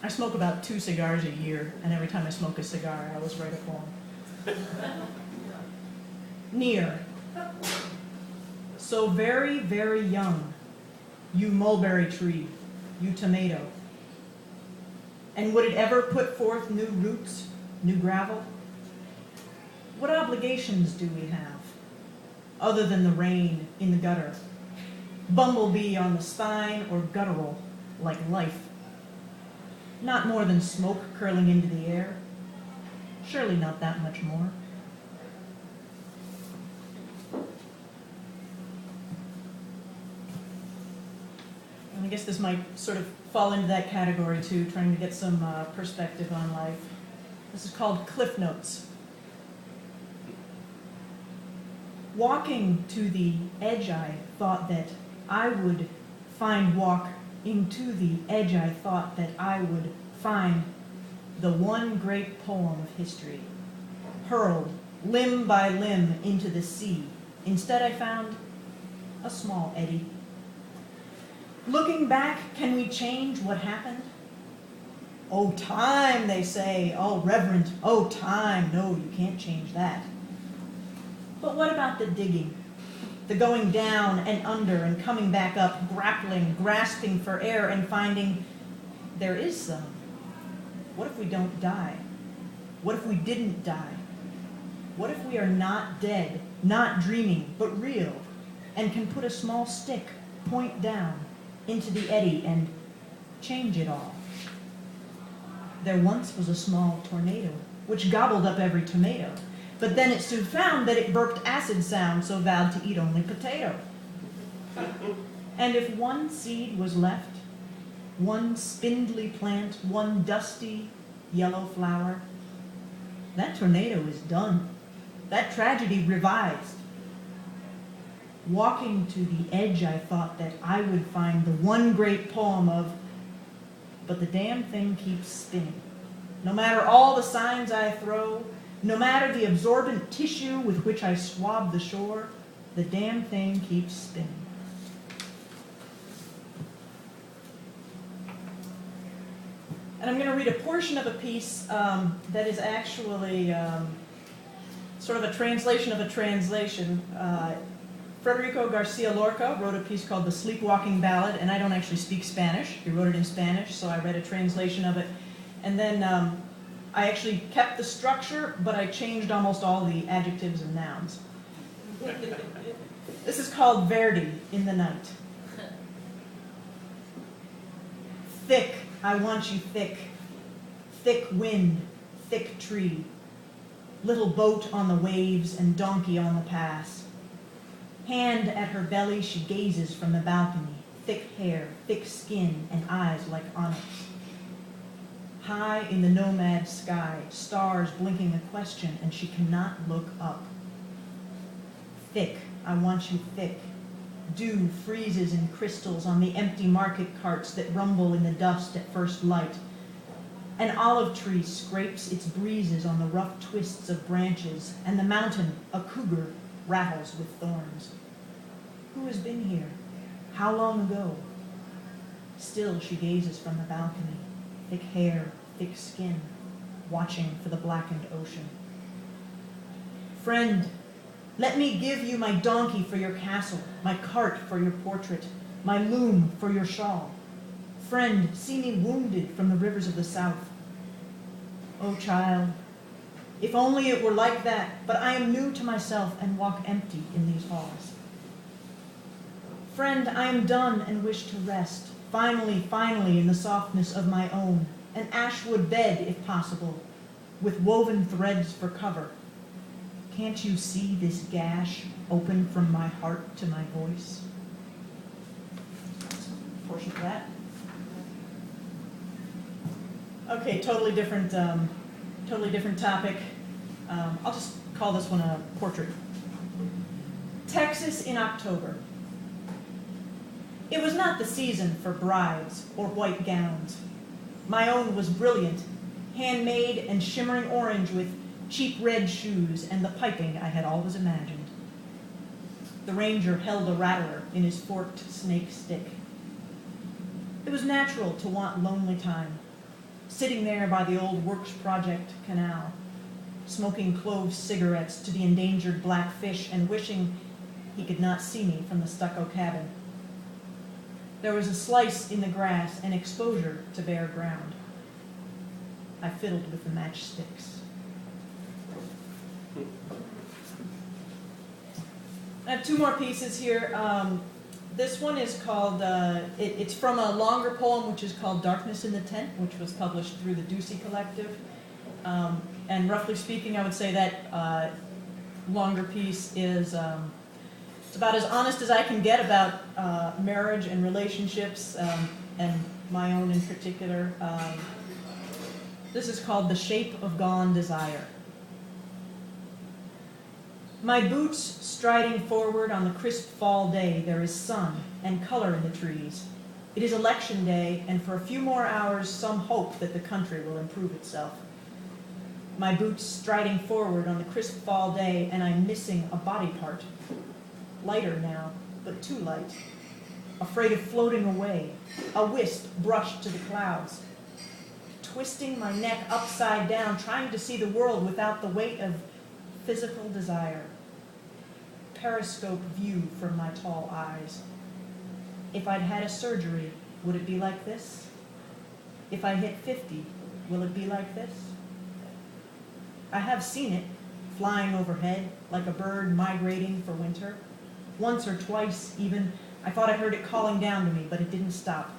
I smoke about 2 cigars a year, and every time I smoke a cigar, I always write a poem. Near. So very, very young, you mulberry tree, you tomato. And would it ever put forth new roots, new gravel? What obligations do we have, other than the rain in the gutter, bumblebee on the spine, or guttural like life? Not more than smoke curling into the air. Surely not that much more. And I guess this might sort of fall into that category too, trying to get some perspective on life. This is called Cliff Notes. Walking to the edge, I thought that I would find walk into the edge, I thought that I would find the one great poem of history, hurled limb by limb into the sea. Instead, I found a small eddy. Looking back, can we change what happened? Oh, time, they say. Oh, reverent, oh, time. No, you can't change that. But what about the digging? The going down and under and coming back up, grappling, grasping for air and finding there is some. What if we don't die? What if we didn't die? What if we are not dead, not dreaming, but real, and can put a small stick, point down, into the eddy and change it all? There once was a small tornado, which gobbled up every tomato. But then it soon found that it burped acid sound, so vowed to eat only potato. And if one seed was left, one spindly plant, one dusty yellow flower, that tornado is done. That tragedy revised. Walking to the edge, I thought that I would find the one great poem of, but the damn thing keeps spinning. No matter all the signs I throw, no matter the absorbent tissue with which I swab the shore, the damn thing keeps spinning. And I'm going to read a portion of a piece that is actually sort of a translation of a translation. Federico Garcia Lorca wrote a piece called The Sleepwalking Ballad, and I don't actually speak Spanish. He wrote it in Spanish, so I read a translation of it. And then I actually kept the structure, but I changed almost all the adjectives and nouns. This is called Verdi in the Night. Thick, I want you thick. Thick wind, thick tree. Little boat on the waves and donkey on the pass. Hand at her belly, she gazes from the balcony. Thick hair, thick skin, and eyes like onyx. High in the nomad sky, stars blinking a question, and she cannot look up. Thick, I want you thick. Dew freezes in crystals on the empty market carts that rumble in the dust at first light. An olive tree scrapes its breezes on the rough twists of branches, and the mountain, a cougar, rattles with thorns. Who has been here? How long ago? Still she gazes from the balcony, thick hair, thick skin, watching for the blackened ocean. Friend, let me give you my donkey for your castle, my cart for your portrait, my loom for your shawl. Friend, see me wounded from the rivers of the south. Oh, child, if only it were like that, but I am new to myself and walk empty in these halls. Friend, I am done and wish to rest, finally in the softness of my own, an ashwood bed, if possible, with woven threads for cover. Can't you see this gash open from my heart to my voice? That's a portion of that. Okay, totally different topic. I'll just call this one a portrait. Texas in October. It was not the season for brides or white gowns. My own was brilliant, handmade and shimmering orange with cheap red shoes and the piping I had always imagined. The ranger held a rattler in his forked snake stick. It was natural to want lonely time, sitting there by the old Works Project canal, smoking clove cigarettes to the endangered black fish and wishing he could not see me from the stucco cabin. There was a slice in the grass and exposure to bare ground. I fiddled with the matchsticks. I have two more pieces here. This one is called, it's from a longer poem which is called Darkness in the Tent, which was published through the Ducey Collective. And roughly speaking, I would say that longer piece is, it's about as honest as I can get about marriage and relationships, and my own in particular. This is called The Shape of Gone Desire. My boots striding forward on the crisp fall day, there is sun and color in the trees. It is election day, and for a few more hours, some hope that the country will improve itself. My boots striding forward on the crisp fall day, and I'm missing a body part. Lighter now, but too light. Afraid of floating away, a wisp brushed to the clouds. Twisting my neck upside down, trying to see the world without the weight of physical desire. Periscope view from my tall eyes. If I'd had a surgery, would it be like this? If I hit 50, will it be like this? I have seen it, flying overhead like a bird migrating for winter. Once or twice, even, I thought I heard it calling down to me, but it didn't stop.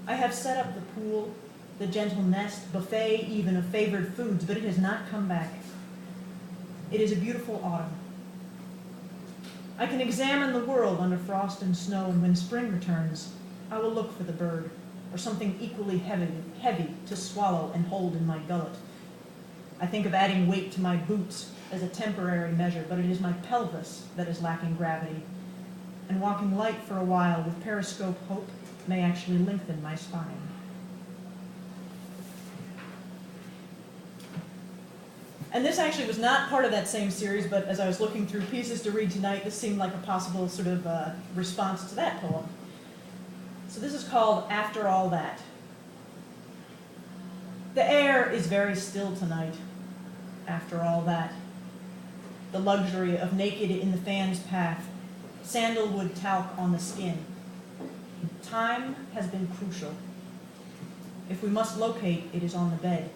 I have set up the pool, the gentle nest, buffet even of favored foods, but it has not come back. It is a beautiful autumn. I can examine the world under frost and snow, and when spring returns, I will look for the bird, or something equally heavy to swallow and hold in my gullet. I think of adding weight to my boots as a temporary measure, but it is my pelvis that is lacking gravity, and walking light for a while with periscope hope may actually lengthen my spine. And this actually was not part of that same series, but as I was looking through pieces to read tonight, this seemed like a possible sort of response to that poem. So this is called After All That. The air is very still tonight, after all that. The luxury of naked in the fan's path, sandalwood talc on the skin. Time has been crucial. If we must locate, it is on the bed.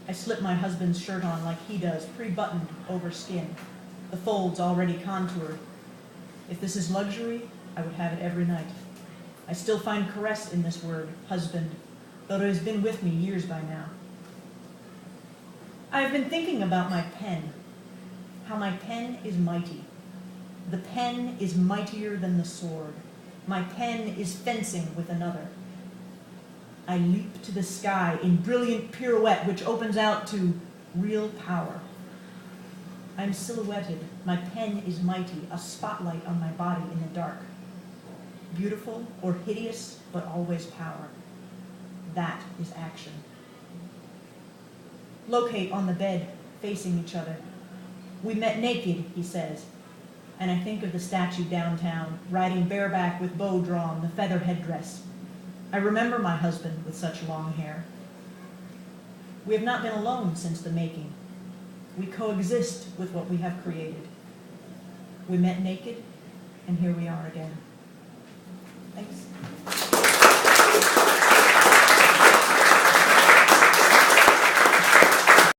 I slip my husband's shirt on like he does, pre-buttoned over skin, the folds already contoured. If this is luxury, I would have it every night. I still find caress in this word, husband, though it has been with me years by now. I have been thinking about my pen, how my pen is mighty. The pen is mightier than the sword. My pen is fencing with another. I leap to the sky in brilliant pirouette which opens out to real power. I'm silhouetted, my pen is mighty, a spotlight on my body in the dark. Beautiful or hideous, but always power. That is action. Locate on the bed, facing each other. We met naked, he says, and I think of the statue downtown, riding bareback with bow drawn, the feather headdress. I remember my husband with such long hair. We have not been alone since the making. We coexist with what we have created. We met naked, and here we are again. Thanks.